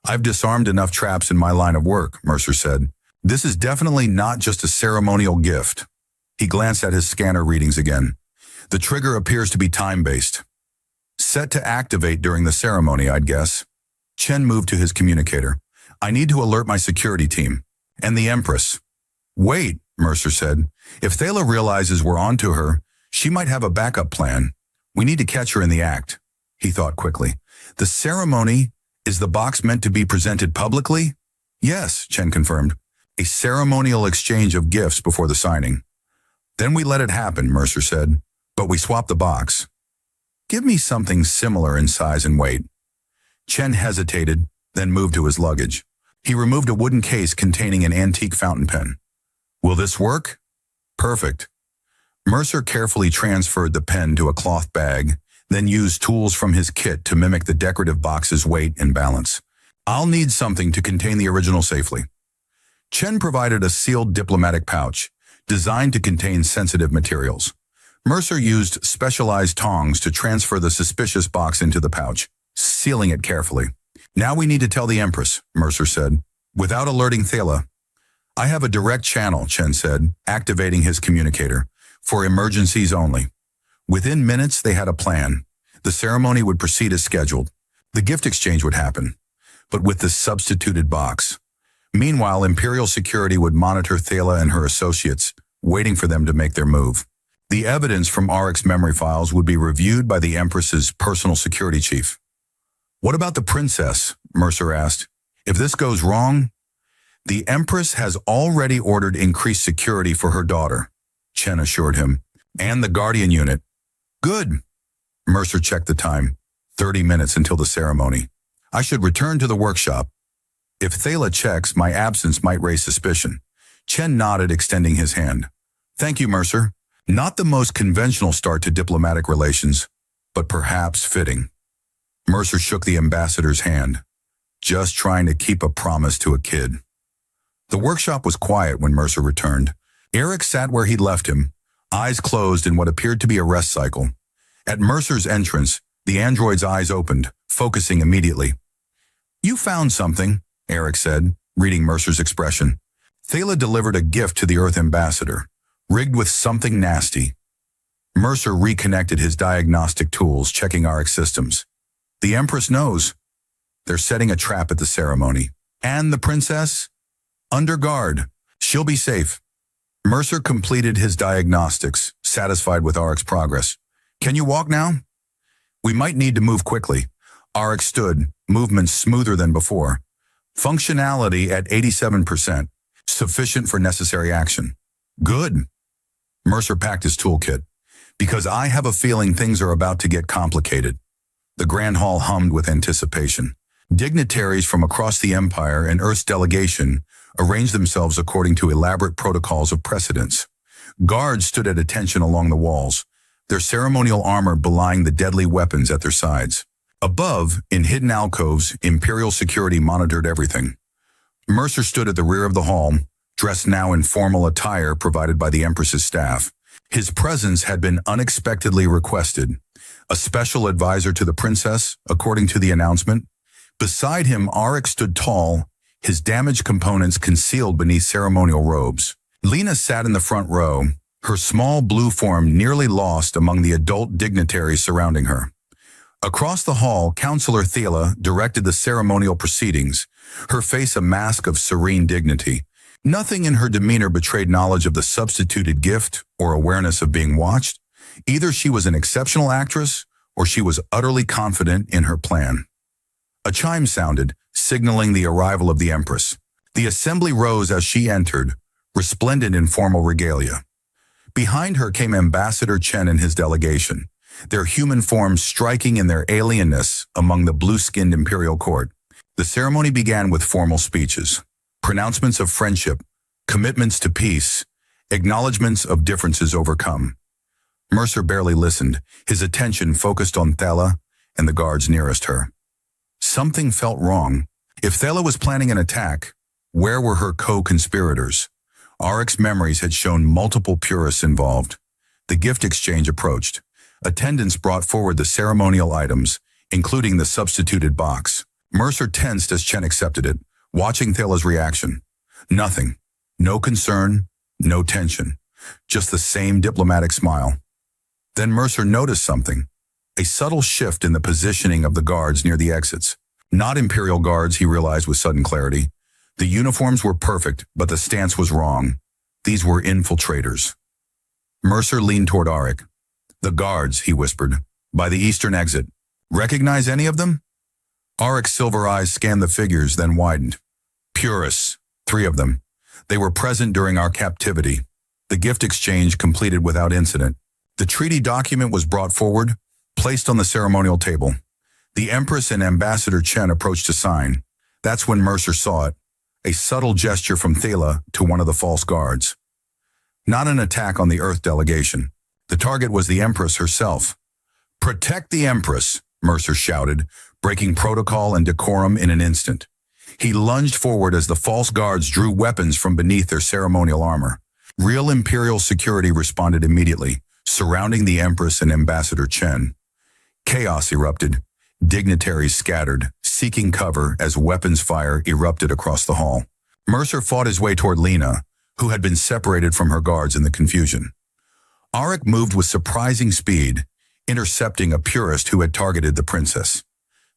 "I've disarmed enough traps in my line of work," Mercer said. "This is definitely not just a ceremonial gift." He glanced at his scanner readings again. "The trigger appears to be time-based. Set to activate during the ceremony, I'd guess." Chen moved to his communicator. "I need to alert my security team. And the Empress." "Wait," Mercer said. "If Thela realizes we're onto her, she might have a backup plan. We need to catch her in the act." He thought quickly. "The ceremony, is the box meant to be presented publicly?" "Yes," Chen confirmed. "A ceremonial exchange of gifts before the signing." "Then we let it happen," Mercer said. "But we swap the box." "Give me something similar in size and weight." Chen hesitated, then moved to his luggage. He removed a wooden case containing an antique fountain pen. "Will this work?" "Perfect." Mercer carefully transferred the pen to a cloth bag, then used tools from his kit to mimic the decorative box's weight and balance. "I'll need something to contain the original safely." Chen provided a sealed diplomatic pouch, designed to contain sensitive materials. Mercer used specialized tongs to transfer the suspicious box into the pouch, sealing it carefully. "Now we need to tell the Empress," Mercer said, "without alerting Thela." "I have a direct channel," Chen said, activating his communicator, "for emergencies only." Within minutes, they had a plan. The ceremony would proceed as scheduled. The gift exchange would happen, but with the substituted box. Meanwhile, Imperial security would monitor Thela and her associates, waiting for them to make their move. The evidence from Orcs memory files would be reviewed by the Empress's personal security chief. "What about the princess?" Mercer asked. "If this goes wrong?" "The Empress has already ordered increased security for her daughter," Chen assured him, "and the Guardian unit." "Good." Mercer checked the time. 30 minutes until the ceremony. "I should return to the workshop. If Thela checks, my absence might raise suspicion." Chen nodded, extending his hand. "Thank you, Mercer. Not the most conventional start to diplomatic relations, but perhaps fitting." Mercer shook the ambassador's hand, just trying to keep a promise to a kid. The workshop was quiet when Mercer returned. Eric sat where he'd left him, eyes closed in what appeared to be a rest cycle. At Mercer's entrance, the android's eyes opened, focusing immediately. "You found something," Eric said, reading Mercer's expression. "Thela delivered a gift to the Earth ambassador, rigged with something nasty." Mercer reconnected his diagnostic tools, checking Eric's systems. "The Empress knows. They're setting a trap at the ceremony. And the princess? Under guard. She'll be safe." Mercer completed his diagnostics, satisfied with Eric's progress. "Can you walk now?" "We might need to move quickly." Eric stood, movement smoother than before. "Functionality at 87%. Sufficient for necessary action. Good. Mercer packed his toolkit. Because I have a feeling things are about to get complicated. The Grand Hall hummed with anticipation. Dignitaries from across the Empire and Earth's delegation arranged themselves according to elaborate protocols of precedence. Guards stood at attention along the walls, their ceremonial armor belying the deadly weapons at their sides. Above, in hidden alcoves, Imperial security monitored everything. Mercer stood at the rear of the hall, dressed now in formal attire provided by the Empress's staff. His presence had been unexpectedly requested. A special advisor to the princess, according to the announcement. Beside him, Auric stood tall, his damaged components concealed beneath ceremonial robes. Lena sat in the front row, her small blue form nearly lost among the adult dignitaries surrounding her. Across the hall, Counselor Thela directed the ceremonial proceedings, her face a mask of serene dignity. Nothing in her demeanor betrayed knowledge of the substituted gift or awareness of being watched. Either she was an exceptional actress or she was utterly confident in her plan. A chime sounded, signaling the arrival of the Empress. The assembly rose as she entered, resplendent in formal regalia. Behind her came Ambassador Chen and his delegation, their human forms striking in their alienness among the blue-skinned imperial court. The ceremony began with formal speeches, pronouncements of friendship, commitments to peace, acknowledgments of differences overcome. Mercer barely listened, his attention focused on Thela and the guards nearest her. Something felt wrong. If Thela was planning an attack, where were her co-conspirators? Auric's memories had shown multiple purists involved. The gift exchange approached. Attendants brought forward the ceremonial items, including the substituted box. Mercer tensed as Chen accepted it, watching Thela's reaction. Nothing. No concern, no tension. Just the same diplomatic smile. Then Mercer noticed something. A subtle shift in the positioning of the guards near the exits. Not Imperial guards, he realized with sudden clarity. The uniforms were perfect, but the stance was wrong. These were infiltrators. Mercer leaned toward Auric. The guards, he whispered, by the eastern exit. Recognize any of them? Auric's silver eyes scanned the figures, then widened. Purists, 3 of them. They were present during our captivity. The gift exchange completed without incident. The treaty document was brought forward, placed on the ceremonial table. The Empress and Ambassador Chen approached to sign. That's when Mercer saw it, a subtle gesture from Thela to one of the false guards. Not an attack on the Earth delegation. The target was the Empress herself. Protect the Empress, Mercer shouted, breaking protocol and decorum in an instant. He lunged forward as the false guards drew weapons from beneath their ceremonial armor. Real Imperial security responded immediately, surrounding the Empress and Ambassador Chen. Chaos erupted. Dignitaries scattered, seeking cover as weapons fire erupted across the hall. Mercer fought his way toward Lena, who had been separated from her guards in the confusion. Auric moved with surprising speed, intercepting a purist who had targeted the princess.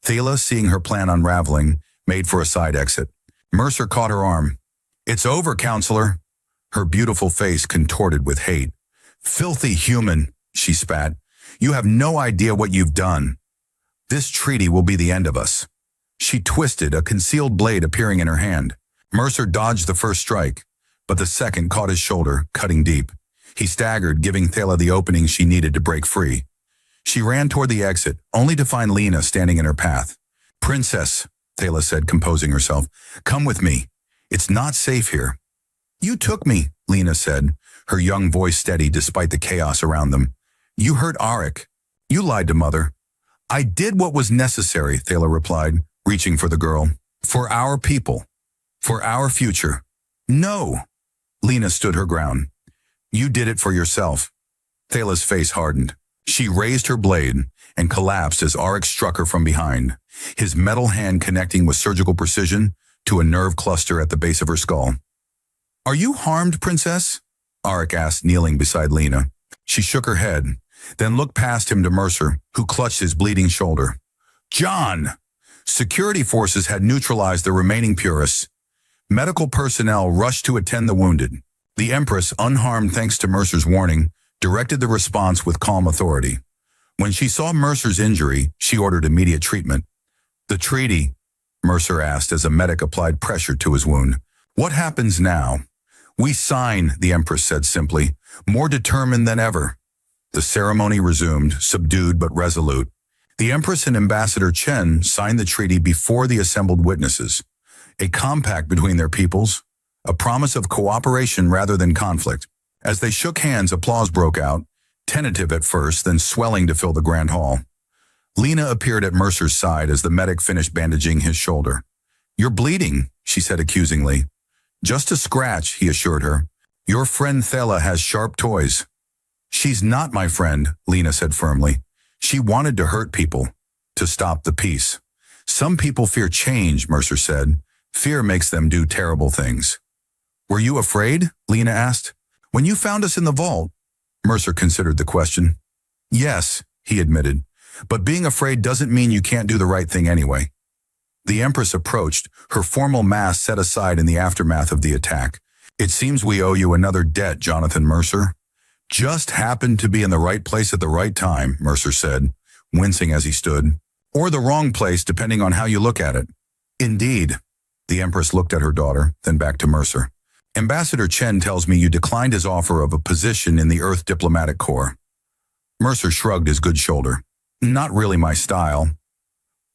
Thela, seeing her plan unraveling, made for a side exit. Mercer caught her arm. It's over, Counselor. Her beautiful face contorted with hate. Filthy human, she spat. You have no idea what you've done. This treaty will be the end of us. She twisted, a concealed blade appearing in her hand. Mercer dodged the first strike, but the second caught his shoulder, cutting deep. He staggered, giving Thela the opening she needed to break free. She ran toward the exit, only to find Lena standing in her path. Princess, Thela said, composing herself, come with me. It's not safe here. You took me, Lena said, her young voice steady despite the chaos around them. You hurt Auric. You lied to Mother. I did what was necessary, Thela replied, reaching for the girl. For our people. For our future. No. Lena stood her ground. You did it for yourself. Thela's face hardened. She raised her blade and collapsed as Auric struck her from behind, his metal hand connecting with surgical precision to a nerve cluster at the base of her skull. Are you harmed, Princess? Auric asked, kneeling beside Lena. She shook her head, then looked past him to Mercer, who clutched his bleeding shoulder. John! Security forces had neutralized the remaining purists. Medical personnel rushed to attend the wounded. The Empress, unharmed thanks to Mercer's warning, directed the response with calm authority. When she saw Mercer's injury, she ordered immediate treatment. The treaty, Mercer asked as a medic applied pressure to his wound. What happens now? We sign, the Empress said simply, more determined than ever. The ceremony resumed, subdued but resolute. The Empress and Ambassador Chen signed the treaty before the assembled witnesses, a compact between their peoples, a promise of cooperation rather than conflict. As they shook hands, applause broke out, tentative at first, then swelling to fill the grand hall. Lena appeared at Mercer's side as the medic finished bandaging his shoulder. "You're bleeding," she said accusingly. "Just a scratch," he assured her. "Your friend Thela has sharp toys." "She's not my friend," Lena said firmly. "She wanted to hurt people, to stop the peace." "Some people fear change," Mercer said. "Fear makes them do terrible things." "Were you afraid?" Lena asked. "When you found us in the vault?" Mercer considered the question. "Yes," he admitted. "But being afraid doesn't mean you can't do the right thing anyway." The Empress approached, her formal mask set aside in the aftermath of the attack. "It seems we owe you another debt, Jonathan Mercer." "Just happened to be in the right place at the right time," Mercer said, wincing as he stood. "Or the wrong place, depending on how you look at it." "Indeed." The Empress looked at her daughter, then back to Mercer. "Ambassador Chen tells me you declined his offer of a position in the Earth Diplomatic Corps." Mercer shrugged his good shoulder. "Not really my style."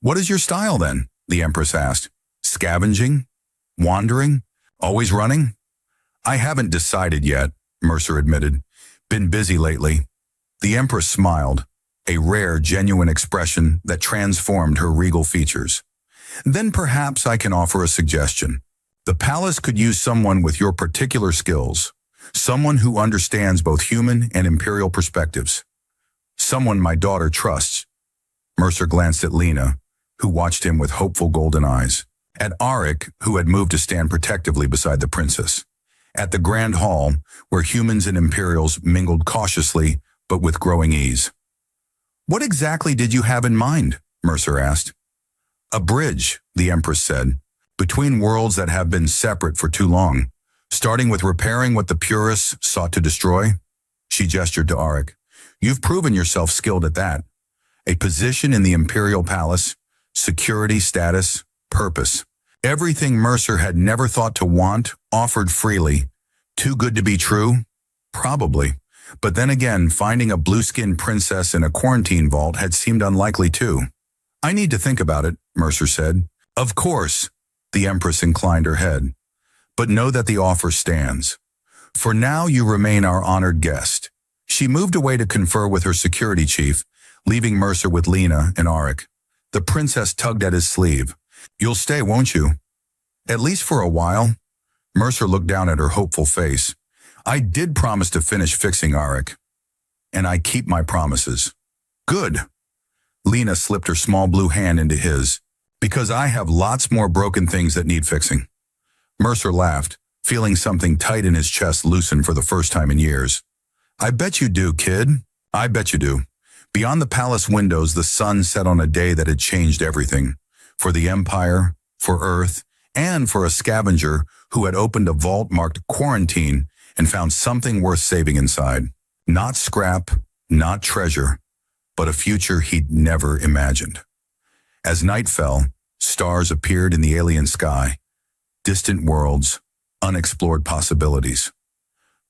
"What is your style, then?" the Empress asked. "Scavenging? Wandering? Always running?" "I haven't decided yet," Mercer admitted. "Been busy lately." The Empress smiled, a rare, genuine expression that transformed her regal features. "Then perhaps I can offer a suggestion. The palace could use someone with your particular skills, someone who understands both human and imperial perspectives. Someone my daughter trusts." Mercer glanced at Lena, who watched him with hopeful golden eyes, at Arik, who had moved to stand protectively beside the princess, at the grand hall, where humans and Imperials mingled cautiously but with growing ease. "What exactly did you have in mind?" Mercer asked. "A bridge," the Empress said, "between worlds that have been separate for too long, starting with repairing what the purists sought to destroy." She gestured to Arik. "You've proven yourself skilled at that. A position in the Imperial Palace, security, status, purpose. Everything Mercer had never thought to want, offered freely. Too good to be true? Probably. But then again, finding a blue-skinned princess in a quarantine vault had seemed unlikely too. "I need to think about it," Mercer said. "Of course," the Empress inclined her head. "But know that the offer stands. For now, you remain our honored guest." She moved away to confer with her security chief, leaving Mercer with Lena and Arik. The princess tugged at his sleeve. "You'll stay, won't you?" "At least for a while." Mercer looked down at her hopeful face. "I did promise to finish fixing Arik, and I keep my promises." "Good." Lena slipped her small blue hand into his. "Because I have lots more broken things that need fixing." Mercer laughed, feeling something tight in his chest loosen for the first time in years. "I bet you do, kid. I bet you do." Beyond the palace windows, the sun set on a day that had changed everything. For the Empire, for Earth, and for a scavenger who had opened a vault marked quarantine and found something worth saving inside. Not scrap, not treasure, but a future he'd never imagined. As night fell, stars appeared in the alien sky. Distant worlds, unexplored possibilities.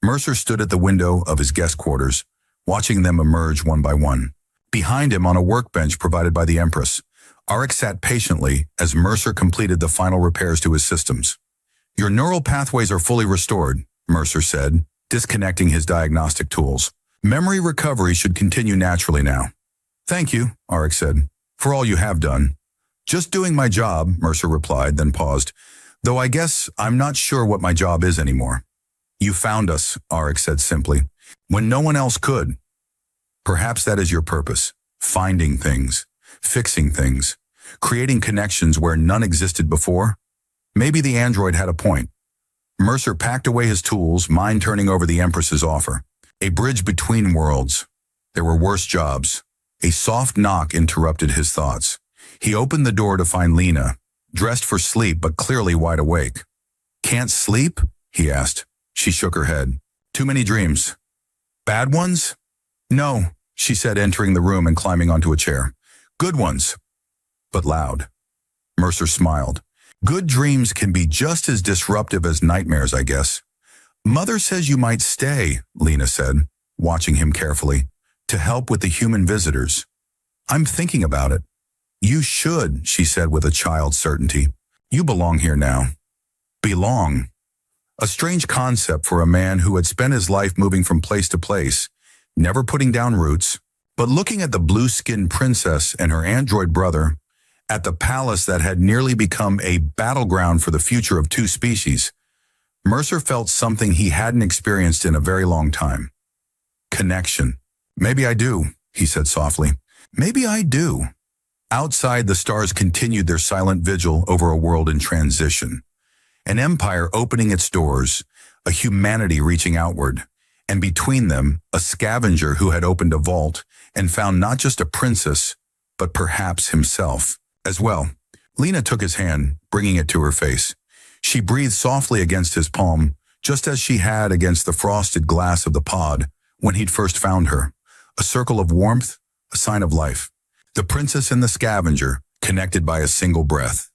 Mercer stood at the window of his guest quarters, watching them emerge one by one. Behind him, on a workbench provided by the Empress, Arik sat patiently as Mercer completed the final repairs to his systems. "Your neural pathways are fully restored," Mercer said, disconnecting his diagnostic tools. "Memory recovery should continue naturally now." "Thank you," Arik said, "for all you have done." "Just doing my job," Mercer replied, then paused. "Though I guess I'm not sure what my job is anymore." "You found us," Arik said simply, "when no one else could. Perhaps that is your purpose, finding things, fixing things, creating connections where none existed before." Maybe the android had a point. Mercer packed away his tools, mind turning over the Empress's offer. A bridge between worlds. There were worse jobs. A soft knock interrupted his thoughts. He opened the door to find Lena, dressed for sleep but clearly wide awake. "Can't sleep?" he asked. She shook her head. "Too many dreams." "Bad ones?" "No," she said, entering the room and climbing onto a chair. "Good ones, but loud." Mercer smiled. Good dreams can be just as disruptive as nightmares, I guess. Mother says you might stay, Lena said, watching him carefully, to help with the human visitors. I'm thinking about it. You should, she said with a child's certainty. You belong here now. Belong. A strange concept for a man who had spent his life moving from place to place, never putting down roots, but looking at the blue-skinned princess and her android brother, at the palace that had nearly become a battleground for the future of two species, Mercer felt something he hadn't experienced in a very long time. Connection. Maybe I do, he said softly. Maybe I do. Outside, the stars continued their silent vigil over a world in transition. An empire opening its doors, a humanity reaching outward, and between them, a scavenger who had opened a vault and found not just a princess, but perhaps himself as well. Lena took his hand, bringing it to her face. She breathed softly against his palm, just as she had against the frosted glass of the pod when he'd first found her. A circle of warmth, a sign of life. The princess and the scavenger, connected by a single breath.